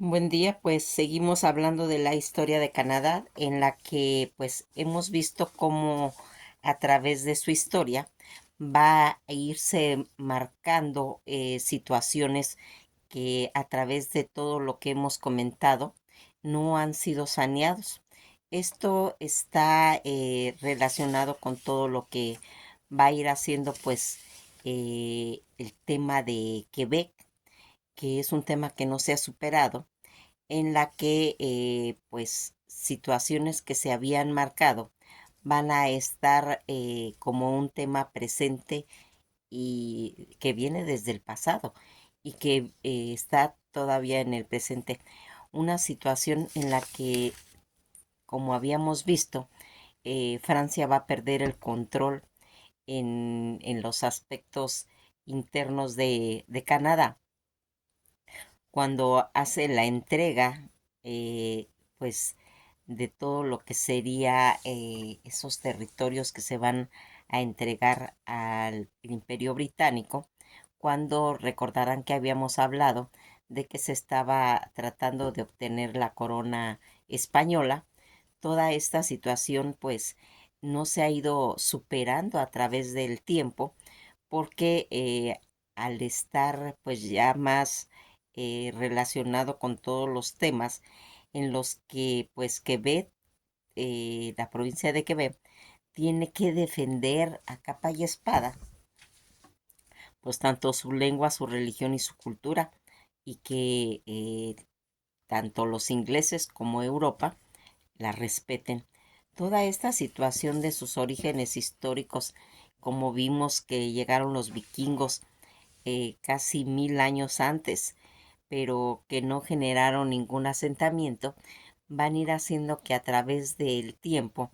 Buen día, pues seguimos hablando de la historia de Canadá, en la que pues hemos visto cómo a través de su historia va a irse marcando situaciones que a través de todo lo que hemos comentado no han sido saneados. Esto está relacionado con todo lo que va a ir haciendo pues el tema de Quebec, que es un tema que no se ha superado, en la que pues situaciones que se habían marcado van a estar como un tema presente y que viene desde el pasado y que está todavía en el presente. Una situación en la que, como habíamos visto, Francia va a perder el control en los aspectos internos de Canadá cuando hace la entrega, pues, de todo lo que sería esos territorios que se van a entregar al Imperio Británico, cuando recordarán que habíamos hablado de que se estaba tratando de obtener la corona española. Toda esta situación, pues, no se ha ido superando a través del tiempo porque al estar pues ya más relacionado con todos los temas en los que pues Quebec, la provincia de Quebec, tiene que defender a capa y espada pues tanto su lengua, su religión y su cultura, y que tanto los ingleses como Europa la respeten. Toda esta situación de sus orígenes históricos, como vimos que llegaron los vikingos casi 1000 años antes, pero que no generaron ningún asentamiento, van a ir haciendo que a través del tiempo,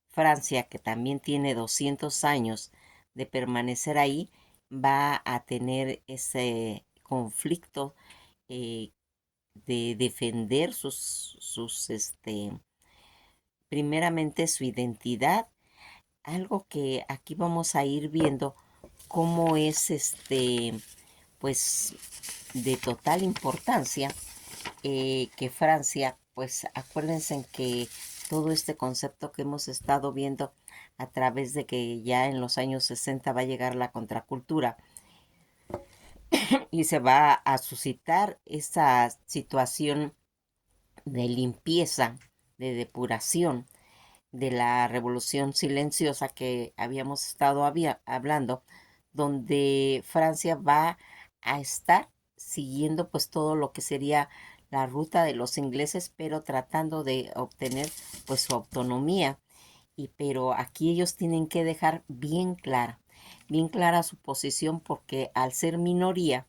Francia, que también tiene 200 años de permanecer ahí, va a tener ese conflicto eh, de defender primeramente su identidad, algo que aquí vamos a ir viendo cómo es pues de total importancia que Francia, pues acuérdense en que todo este concepto que hemos estado viendo a través de que ya en los años 60 va a llegar la contracultura y se va a suscitar esa situación de limpieza, de depuración de la revolución silenciosa que habíamos estado hablando, donde Francia va a estar siguiendo pues todo lo que sería la ruta de los ingleses, pero tratando de obtener pues su autonomía. Y pero aquí ellos tienen que dejar bien clara su posición, porque al ser minoría,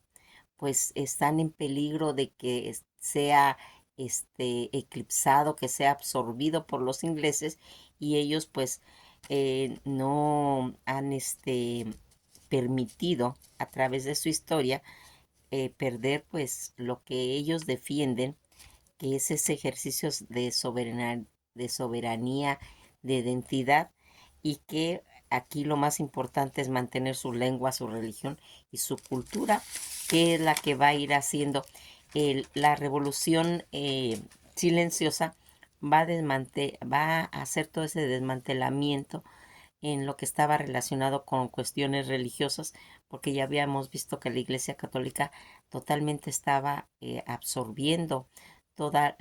pues están en peligro de que sea eclipsado, que sea absorbido por los ingleses, y ellos pues no han permitido a través de su historia perder pues lo que ellos defienden, que es ese ejercicio de soberanía, de identidad, y que aquí lo más importante es mantener su lengua, su religión y su cultura, que es la que va a ir haciendo la revolución silenciosa. Va a hacer todo ese desmantelamiento en lo que estaba relacionado con cuestiones religiosas, porque ya habíamos visto que la Iglesia Católica totalmente estaba absorbiendo toda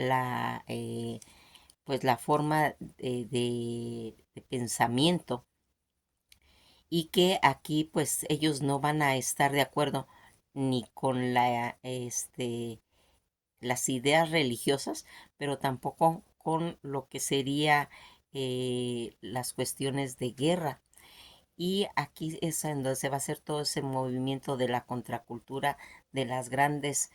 pues la forma de pensamiento, y que aquí pues ellos no van a estar de acuerdo ni con las ideas religiosas, pero tampoco con lo que sería las cuestiones de guerra. Y aquí es en donde se va a hacer todo ese movimiento de la contracultura, de las grandes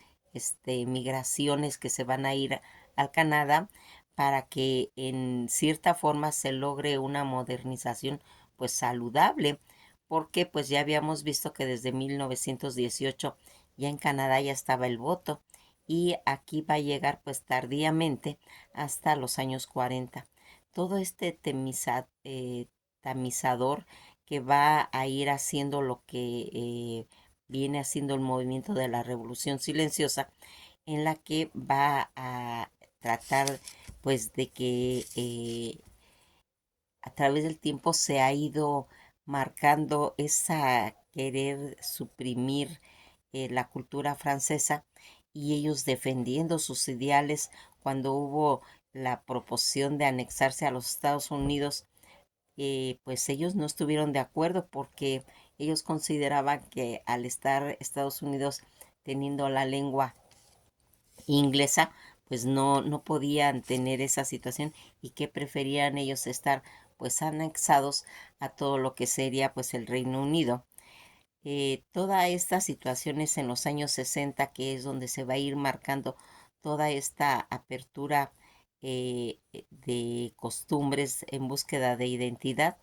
migraciones que se van a ir al Canadá, para que en cierta forma se logre una modernización pues saludable, porque pues ya habíamos visto que desde 1918 ya en Canadá ya estaba el voto, y aquí va a llegar pues tardíamente hasta los años 40. Todo este tamizador que va a ir haciendo lo que viene haciendo el movimiento de la revolución silenciosa, en la que va a tratar pues de que a través del tiempo se ha ido marcando esa querer suprimir la cultura francesa y ellos defendiendo sus ideales cuando hubo la proposición de anexarse a los Estados Unidos, pues ellos no estuvieron de acuerdo porque ellos consideraban que al estar Estados Unidos teniendo la lengua inglesa, pues no podían tener esa situación y que preferían ellos estar pues anexados a todo lo que sería pues el Reino Unido. Todas estas situaciones en los años 60, que es donde se va a ir marcando toda esta apertura de costumbres en búsqueda de identidad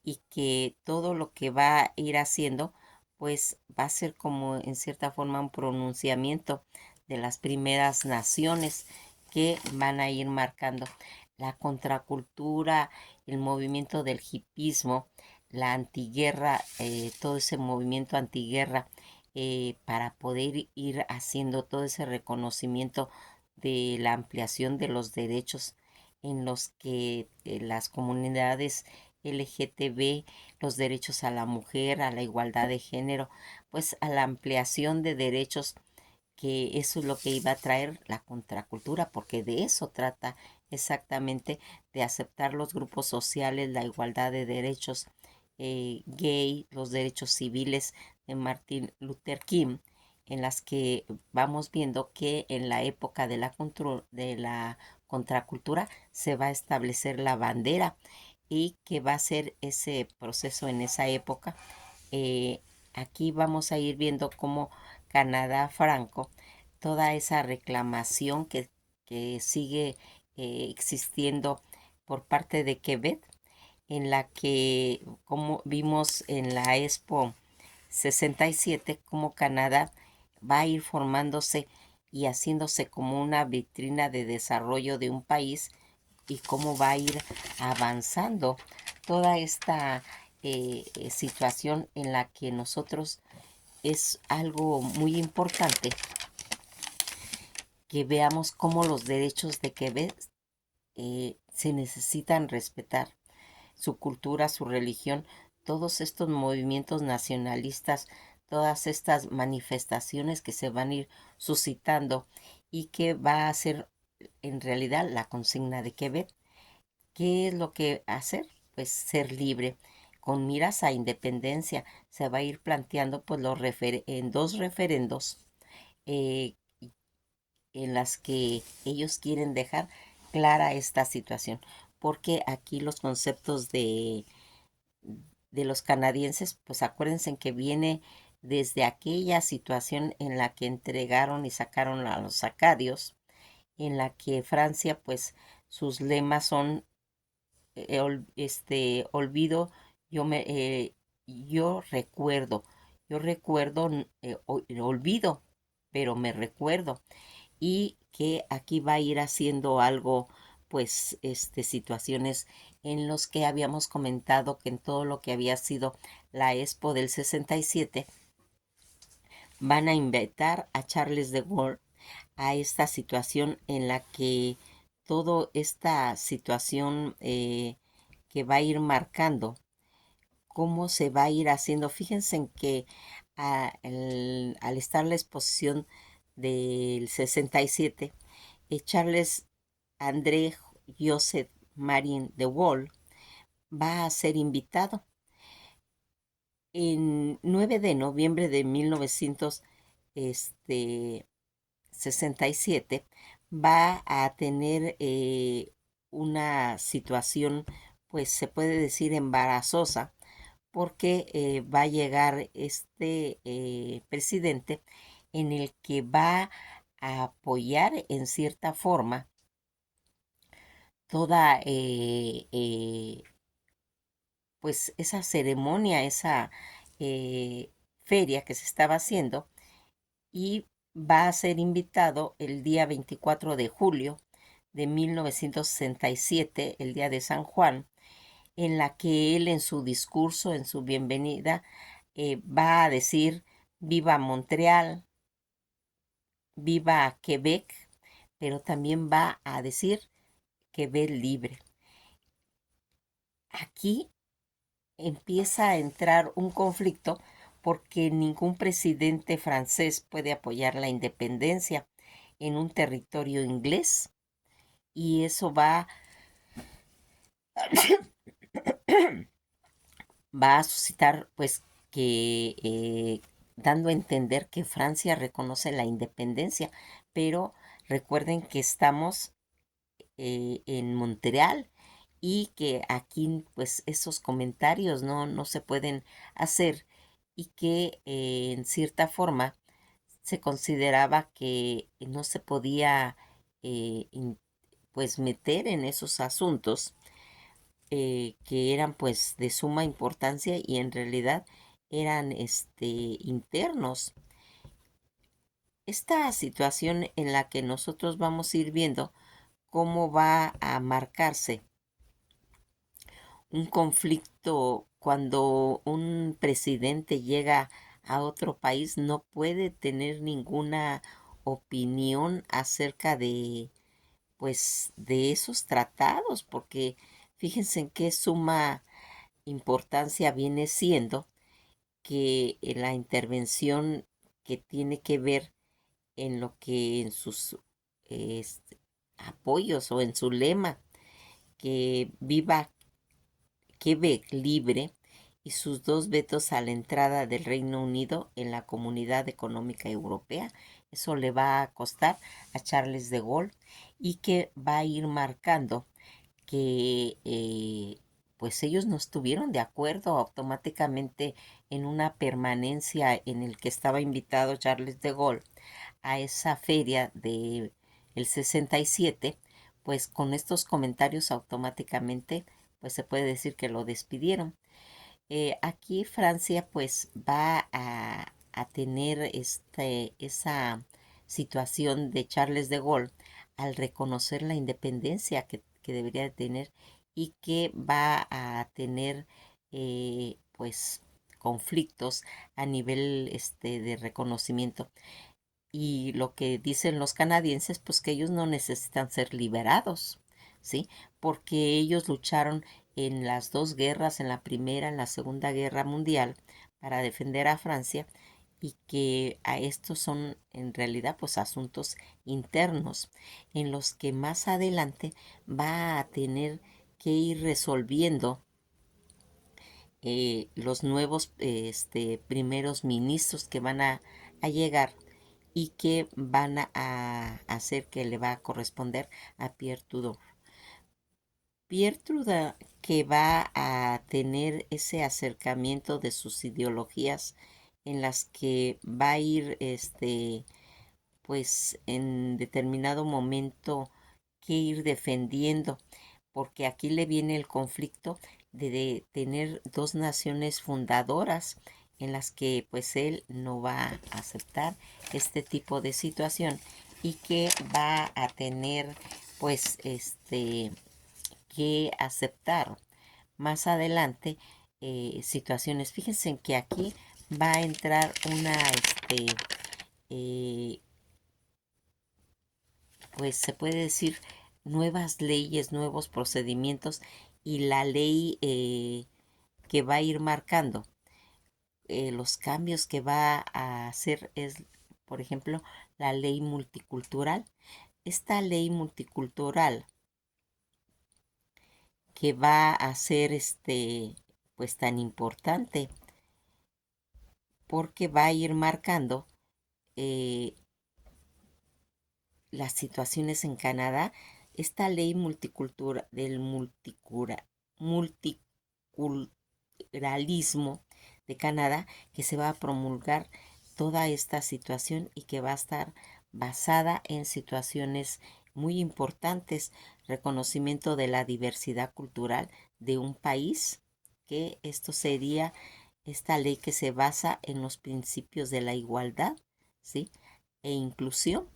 y que todo lo que va a ir haciendo pues va a ser como en cierta forma un pronunciamiento de las primeras naciones que van a ir marcando la contracultura, el movimiento del hipismo, la antiguerra, todo ese movimiento antiguerra, para poder ir haciendo todo ese reconocimiento de la ampliación de los derechos en los que las comunidades LGTB, los derechos a la mujer, a la igualdad de género, pues a la ampliación de derechos, que eso es lo que iba a traer la contracultura, porque de eso trata exactamente, de aceptar los grupos sociales, la igualdad de derechos gay, los derechos civiles de Martin Luther King, en las que vamos viendo que en la época de la contracultura se va a establecer la bandera y que va a ser ese proceso en esa época. eh, Aquí vamos a ir viendo cómo Canadá Franco, toda esa reclamación que sigue existiendo por parte de Quebec, en la que, como vimos en la Expo 67, como Canadá va a ir formándose y haciéndose como una vitrina de desarrollo de un país y cómo va a ir avanzando toda esta situación en la que nosotros es algo muy importante que veamos cómo los derechos de Quebec se necesitan respetar, su cultura, su religión, todos estos movimientos nacionalistas, todas estas manifestaciones que se van a ir suscitando y que va a ser en realidad la consigna de Quebec. ¿Qué es lo que hacer? Pues ser libre. Con miras a independencia se va a ir planteando pues en dos referendos eh, en las que ellos quieren dejar clara esta situación, porque aquí los conceptos de los canadienses, pues acuérdense que viene desde aquella situación en la que entregaron y sacaron a los acadios, en la que Francia, pues sus lemas son olvido, yo me, yo recuerdo, olvido, pero me recuerdo, y que aquí va a ir haciendo algo, pues, situaciones en los que habíamos comentado que en todo lo que había sido la Expo del 67 van a invitar a Charles de Gaulle a esta situación en la que toda esta situación que va a ir marcando cómo se va a ir haciendo. Fíjense en que al estar la exposición del 67, Charles André Joseph Marin de Waal va a ser invitado. En 9 de noviembre de 1967 va a tener una situación, pues se puede decir embarazosa, porque va a llegar este presidente en el que va a apoyar en cierta forma toda pues esa ceremonia, esa feria que se estaba haciendo, y va a ser invitado el día 24 de julio de 1967, el día de San Juan, en la que él en su discurso, en su bienvenida, va a decir: viva Montreal, viva Quebec, pero también va a decir Quebec libre. Aquí empieza a entrar un conflicto porque ningún presidente francés puede apoyar la independencia en un territorio inglés y eso va a suscitar pues que dando a entender que Francia reconoce la independencia, pero recuerden que estamos en Montreal y que aquí pues esos comentarios no se pueden hacer y que en cierta forma se consideraba que no se podía pues meter en esos asuntos que eran pues de suma importancia y en realidad eran internos. Esta situación en la que nosotros vamos a ir viendo cómo va a marcarse un conflicto cuando un presidente llega a otro país no puede tener ninguna opinión acerca de pues de esos tratados porque fíjense en qué suma importancia viene siendo que la intervención que tiene que ver en lo que en sus este, apoyos o en su lema que viva Quebec libre y sus dos vetos a la entrada del Reino Unido en la Comunidad Económica Europea. Eso le va a costar a Charles de Gaulle y que va a ir marcando que pues ellos no estuvieron de acuerdo automáticamente en una permanencia en el que estaba invitado Charles de Gaulle a esa feria de el 67, pues con estos comentarios automáticamente pues se puede decir que lo despidieron. Aquí Francia pues va a tener esa situación de Charles de Gaulle al reconocer la independencia que debería de tener y que va a tener pues conflictos a nivel de reconocimiento. Y lo que dicen los canadienses, pues que ellos no necesitan ser liberados, ¿sí? Porque ellos lucharon en las dos guerras, en la primera, en la Segunda Guerra Mundial, para defender a Francia y que a estos son en realidad pues asuntos internos en los que más adelante va a tener que ir resolviendo los nuevos primeros ministros que van a llegar y que van a hacer que le va a corresponder a Pierre Trudeau. Pierre Trudeau que va a tener ese acercamiento de sus ideologías en las que va a ir pues en determinado momento que ir defendiendo, porque aquí le viene el conflicto de tener dos naciones fundadoras en las que pues él no va a aceptar este tipo de situación y que va a tener pues que aceptar más adelante situaciones. Fíjense en que aquí va a entrar una eh, pues se puede decir nuevas leyes, nuevos procedimientos y la ley que va a ir marcando los cambios que va a hacer es, por ejemplo, la ley multicultural. Esta ley multicultural que va a ser pues tan importante porque va a ir marcando eh, las situaciones en Canadá. Esta ley multicultura del multiculturalismo de Canadá que se va a promulgar toda esta situación y que va a estar basada en situaciones muy importantes, reconocimiento de la diversidad cultural de un país, que esto sería esta ley que se basa en los principios de la igualdad, ¿sí? E inclusión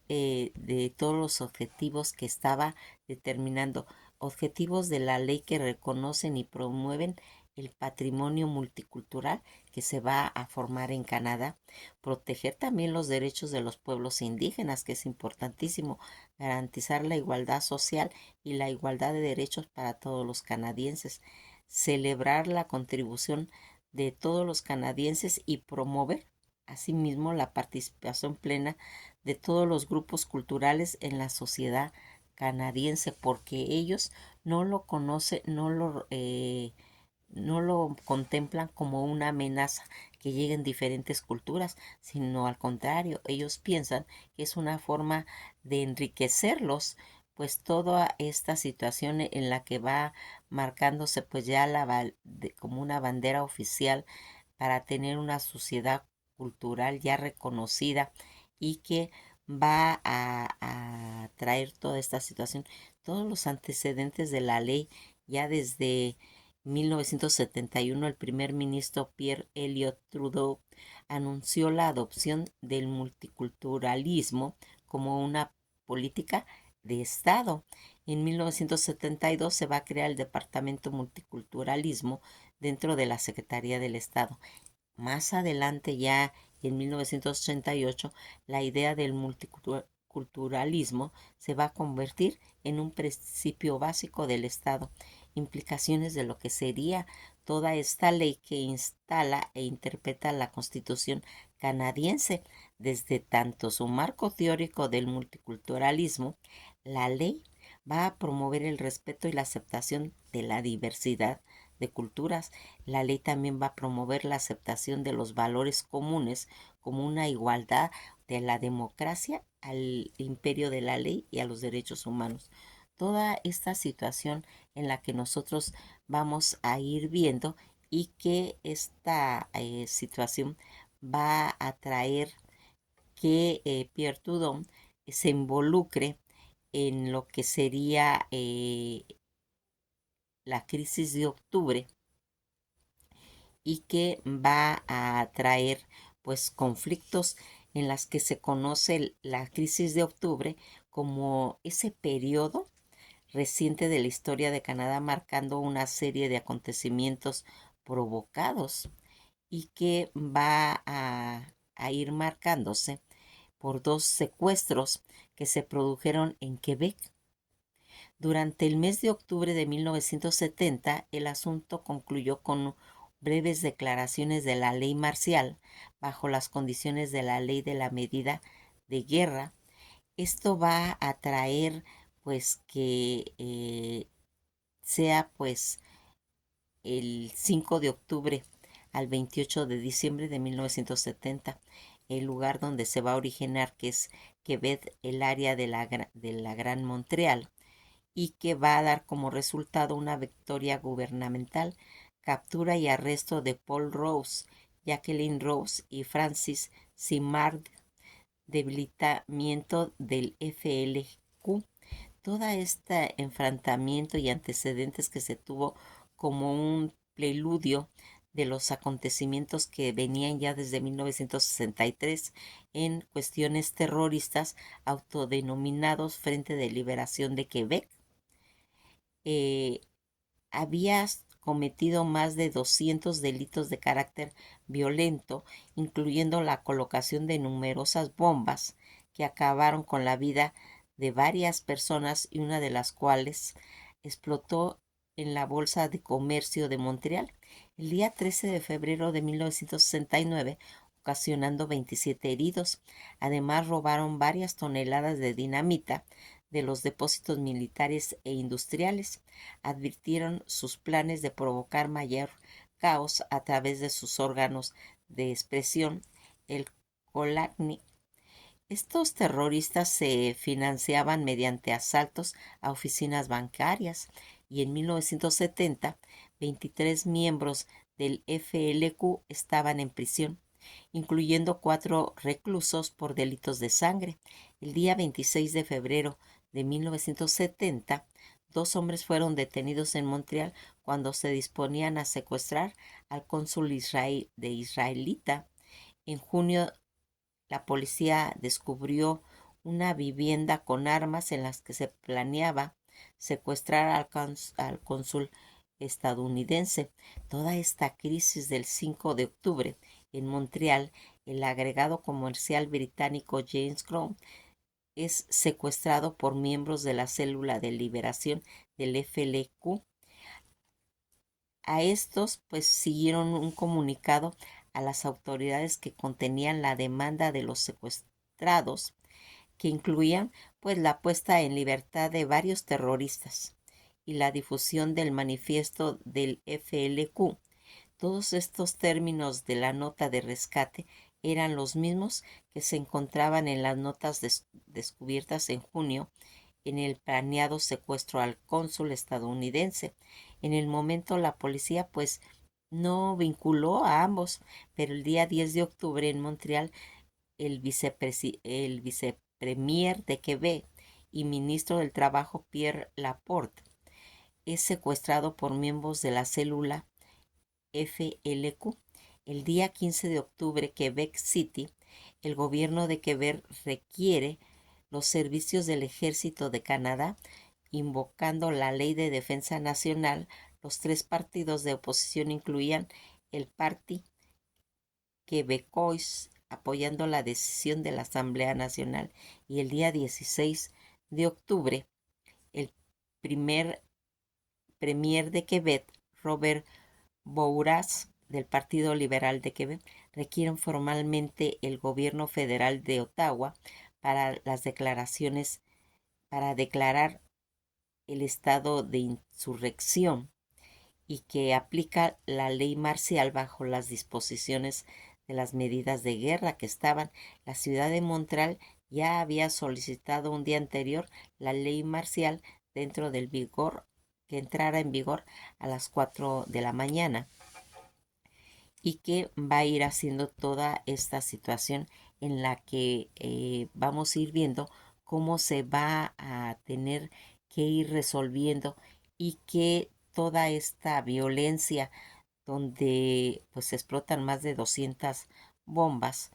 de todos los objetivos que estaba determinando, objetivos de la ley que reconocen y promueven el patrimonio multicultural que se va a formar en Canadá, proteger también los derechos de los pueblos indígenas, que es importantísimo, garantizar la igualdad social y la igualdad de derechos para todos los canadienses, celebrar la contribución de todos los canadienses y promover asimismo la participación plena de todos los grupos culturales en la sociedad canadiense, porque ellos no lo conocen, no lo contemplan como una amenaza que lleguen diferentes culturas, sino al contrario, ellos piensan que es una forma de enriquecerlos, pues toda esta situación en la que va marcándose pues ya como una bandera oficial para tener una sociedad cultural ya reconocida y que va a traer toda esta situación, todos los antecedentes de la ley ya desde 1971. El primer ministro Pierre Elliott Trudeau anunció la adopción del multiculturalismo como una política de Estado. En 1972 se va a crear el Departamento Multiculturalismo dentro de la Secretaría del Estado. Más adelante, ya en 1988, la idea del multiculturalismo se va a convertir en un principio básico del Estado, implicaciones de lo que sería toda esta ley que instala e interpreta la Constitución canadiense. Desde tanto su marco teórico del multiculturalismo, la ley va a promover el respeto y la aceptación de la diversidad de culturas. La ley también va a promover la aceptación de los valores comunes como una igualdad de la democracia al imperio de la ley y a los derechos humanos. Toda esta situación en la que nosotros vamos a ir viendo y que esta situación va a traer que Pierre Trudeau se involucre en lo que sería la crisis de octubre y que va a traer pues conflictos en las que se conoce la crisis de octubre como ese periodo reciente de la historia de Canadá, marcando una serie de acontecimientos provocados y que va a ir marcándose por dos secuestros que se produjeron en Quebec. Durante el mes de octubre de 1970, el asunto concluyó con breves declaraciones de la ley marcial bajo las condiciones de la ley de la medida de guerra. Esto va a traer pues que sea pues el 5 de octubre al 28 de diciembre de 1970, el lugar donde se va a originar, que es Quebec, el área de la Gran Montreal, y que va a dar como resultado una victoria gubernamental, captura y arresto de Paul Rose, Jacqueline Rose y Francis Simard, debilitamiento del FLQ. Todo este enfrentamiento y antecedentes que se tuvo como un preludio de los acontecimientos que venían ya desde 1963 en cuestiones terroristas autodenominados Frente de Liberación de Quebec. Había cometido más de 200 delitos de carácter violento, incluyendo la colocación de numerosas bombas que acabaron con la vida de varias personas y una de las cuales explotó en la Bolsa de Comercio de Montreal el día 13 de febrero de 1969, ocasionando 27 heridos. Además, robaron varias toneladas de dinamita de los depósitos militares e industriales. Advirtieron sus planes de provocar mayor caos a través de sus órganos de expresión, el Kolaknik. Estos terroristas se financiaban mediante asaltos a oficinas bancarias y en 1970 23 miembros del FLQ estaban en prisión, incluyendo 4 reclusos por delitos de sangre. El día 26 de febrero de 1970, 2 hombres fueron detenidos en Montreal cuando se disponían a secuestrar al cónsul israelita. En junio, la policía descubrió una vivienda con armas en las que se planeaba secuestrar al cónsul estadounidense. Toda esta crisis del 5 de octubre en Montreal, el agregado comercial británico James Crown es secuestrado por miembros de la célula de liberación del FLQ. A estos pues siguieron un comunicado a las autoridades que contenían la demanda de los secuestrados, que incluían pues la puesta en libertad de varios terroristas y la difusión del manifiesto del FLQ. Todos estos términos de la nota de rescate eran los mismos que se encontraban en las notas descubiertas en junio en el planeado secuestro al cónsul estadounidense. En el momento la policía pues no vinculó a ambos, pero el día 10 de octubre en Montreal el vicepremier de Quebec y ministro del Trabajo Pierre Laporte es secuestrado por miembros de la célula FLQ. El día 15 de octubre, Quebec City, el gobierno de Quebec requiere los servicios del Ejército de Canadá, invocando la Ley de Defensa Nacional. Los tres partidos de oposición incluían el Parti Québécois, apoyando la decisión de la Asamblea Nacional, y el día 16 de octubre, el primer premier de Quebec, Robert Bourassa, del Partido Liberal de Quebec, requieren formalmente el gobierno federal de Ottawa para las declaraciones, para declarar el estado de insurrección y que aplica la ley marcial bajo las disposiciones de las medidas de guerra que estaban. La ciudad de Montreal ya había solicitado un día anterior la ley marcial dentro del vigor, que entrara en vigor a las 4 de la mañana, y que va a ir haciendo toda esta situación en la que vamos a ir viendo cómo se va a tener que ir resolviendo, y que toda esta violencia donde pues se explotan más de 200 bombas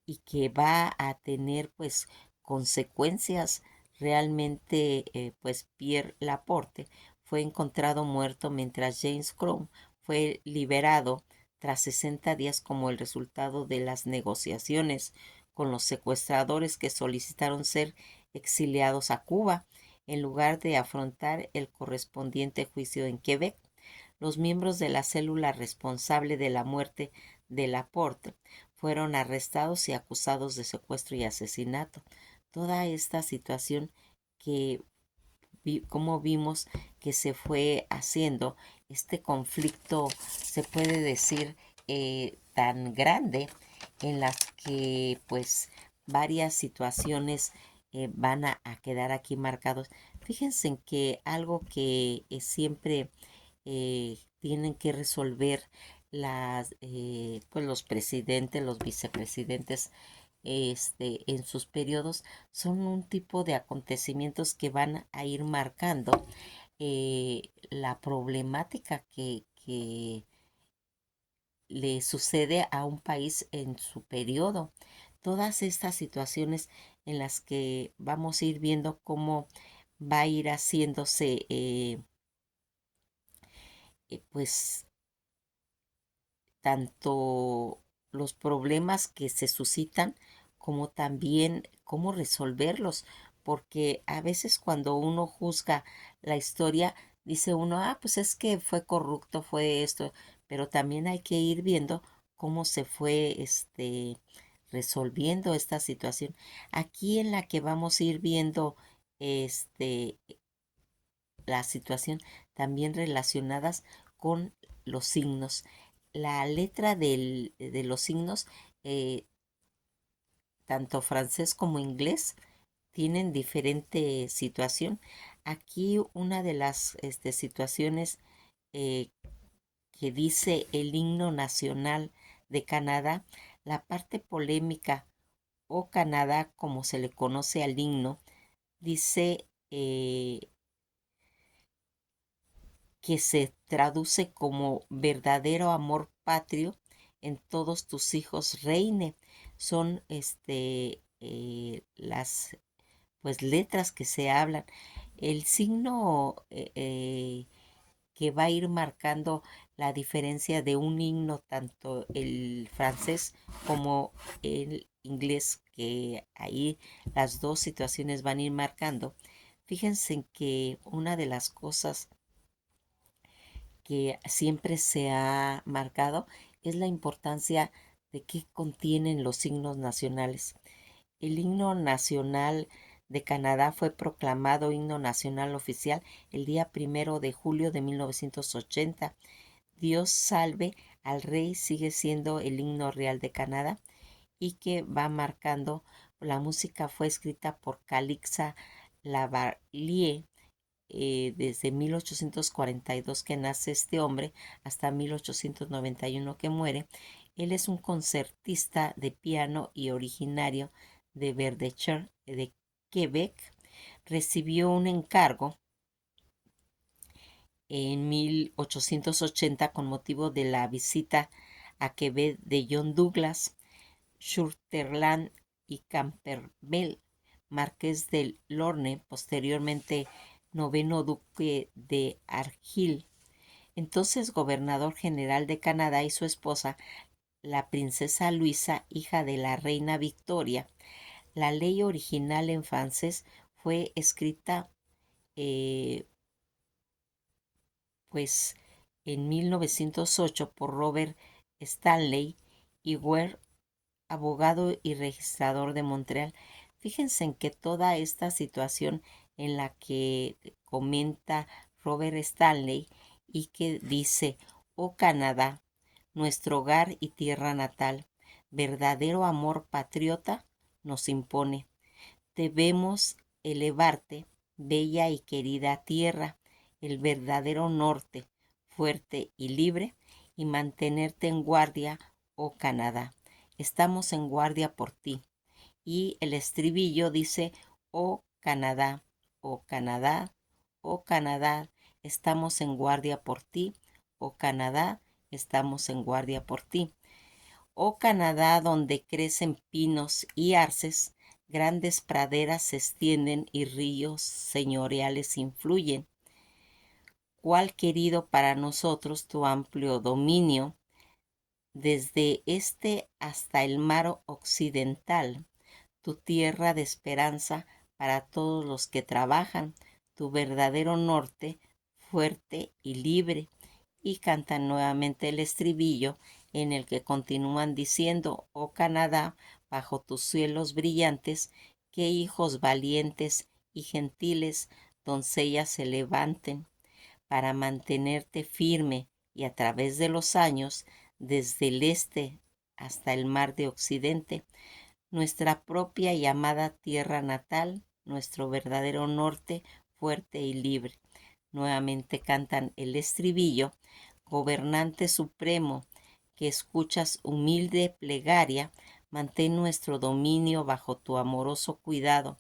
y que va a tener pues consecuencias realmente. Pues Pierre Laporte fue encontrado muerto mientras James Crown fue liberado tras 60 días como el resultado de las negociaciones con los secuestradores que solicitaron ser exiliados a Cuba en lugar de afrontar el correspondiente juicio en Quebec. Los miembros de la célula responsable de la muerte de Laporte fueron arrestados y acusados de secuestro y asesinato. Toda esta situación que como vimos que se fue haciendo, este conflicto, se puede decir, tan grande, en las que pues varias situaciones van a quedar aquí marcados. Fíjense en que algo que siempre tienen que resolver pues los presidentes, los vicepresidentes, en sus periodos, son un tipo de acontecimientos que van a ir marcando la problemática que le sucede a un país en su periodo. Todas estas situaciones en las que vamos a ir viendo cómo va a ir haciéndose pues tanto los problemas que se suscitan como también cómo resolverlos, porque a veces cuando uno juzga la historia, dice uno, ah, pues es que fue corrupto, fue esto, pero también hay que ir viendo cómo se fue resolviendo esta situación. Aquí en la que vamos a ir viendo este la situación también relacionadas con los signos. La letra de los signos, eh, tanto francés como inglés, tienen diferente situación. Aquí una de las situaciones eh, que dice el himno nacional de Canadá, la parte polémica o Canadá, como se le conoce al himno, dice que se traduce como verdadero amor patrio en todos tus hijos reine. Son las pues letras que se hablan. El signo que va a ir marcando la diferencia de un himno, tanto el francés como el inglés, que ahí las dos situaciones van a ir marcando. Fíjense que una de las cosas que siempre se ha marcado es la importancia de qué contienen los himnos nacionales. El himno nacional de Canadá fue proclamado himno nacional oficial el día 1 de julio de 1980. Dios salve al rey sigue siendo el himno real de Canadá y que va marcando. La música fue escrita por Calixa Lavalier desde 1842 que nace este hombre hasta 1891 que muere. Él es un concertista de piano y originario de Verdecher, de Quebec. Recibió un encargo en 1880 con motivo de la visita a Quebec de John Douglas, Sutherland y Campervell, marqués del Lorne, posteriormente noveno duque de Argyll, entonces gobernador general de Canadá, y su esposa, la princesa Luisa, hija de la reina Victoria. La ley original en francés fue escrita pues en 1908 por Robert Stanley y Ware, abogado y registrador de Montreal. Fíjense en que toda esta situación en la que comenta Robert Stanley y que dice: oh Canadá, nuestro hogar y tierra natal, verdadero amor patriota nos impone. Debemos elevarte, bella y querida tierra, el verdadero norte, fuerte y libre, y mantenerte en guardia, oh Canadá. Estamos en guardia por ti. Y el estribillo dice: oh Canadá, oh Canadá, oh Canadá, estamos en guardia por ti, oh Canadá, estamos en guardia por ti. Oh Canadá, donde crecen pinos y arces, grandes praderas se extienden y ríos señoriales influyen. Cuál querido para nosotros tu amplio dominio, desde este hasta el mar occidental, tu tierra de esperanza para todos los que trabajan, tu verdadero norte, fuerte y libre. Y cantan nuevamente el estribillo en el que continúan diciendo: oh Canadá, bajo tus cielos brillantes, que hijos valientes y gentiles, doncellas se levanten para mantenerte firme, y a través de los años, desde el este hasta el mar de occidente, nuestra propia y amada tierra natal, nuestro verdadero norte, fuerte y libre. Nuevamente cantan el estribillo: gobernante supremo, que escuchas humilde plegaria, mantén nuestro dominio bajo tu amoroso cuidado.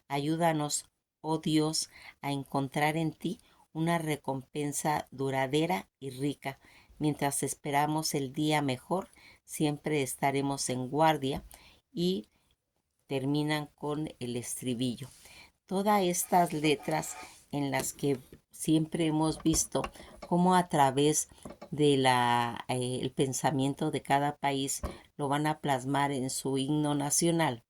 Ayúdanos, oh Dios, a encontrar en ti una recompensa duradera y rica. Mientras esperamos el día mejor, siempre estaremos en guardia. Y terminan con el estribillo. Todas estas letras en las que siempre hemos visto cómo a través de el pensamiento de cada país lo van a plasmar en su himno nacional,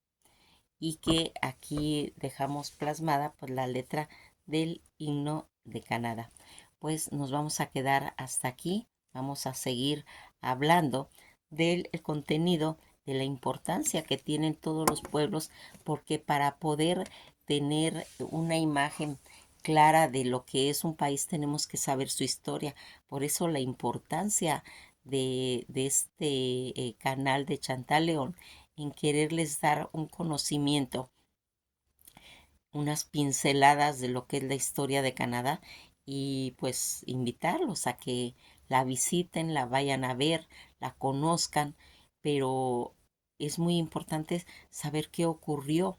y que aquí dejamos plasmada pues la letra del himno de Canadá. Pues nos vamos a quedar hasta aquí. Vamos a seguir hablando del contenido, de la importancia que tienen todos los pueblos, porque para poder tener una imagen clara de lo que es un país tenemos que saber su historia. Por eso la importancia de este canal de Chantal León, en quererles dar un conocimiento, unas pinceladas de lo que es la historia de Canadá, y pues invitarlos a que la visiten, la vayan a ver, la conozcan, pero es muy importante saber qué ocurrió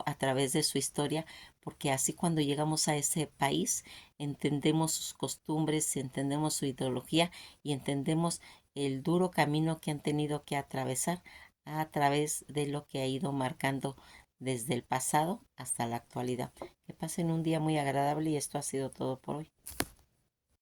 a través de su historia, porque así cuando llegamos a ese país entendemos sus costumbres, entendemos su ideología y entendemos el duro camino que han tenido que atravesar a través de lo que ha ido marcando desde el pasado hasta la actualidad. Que pasen un día muy agradable, y esto ha sido todo por hoy.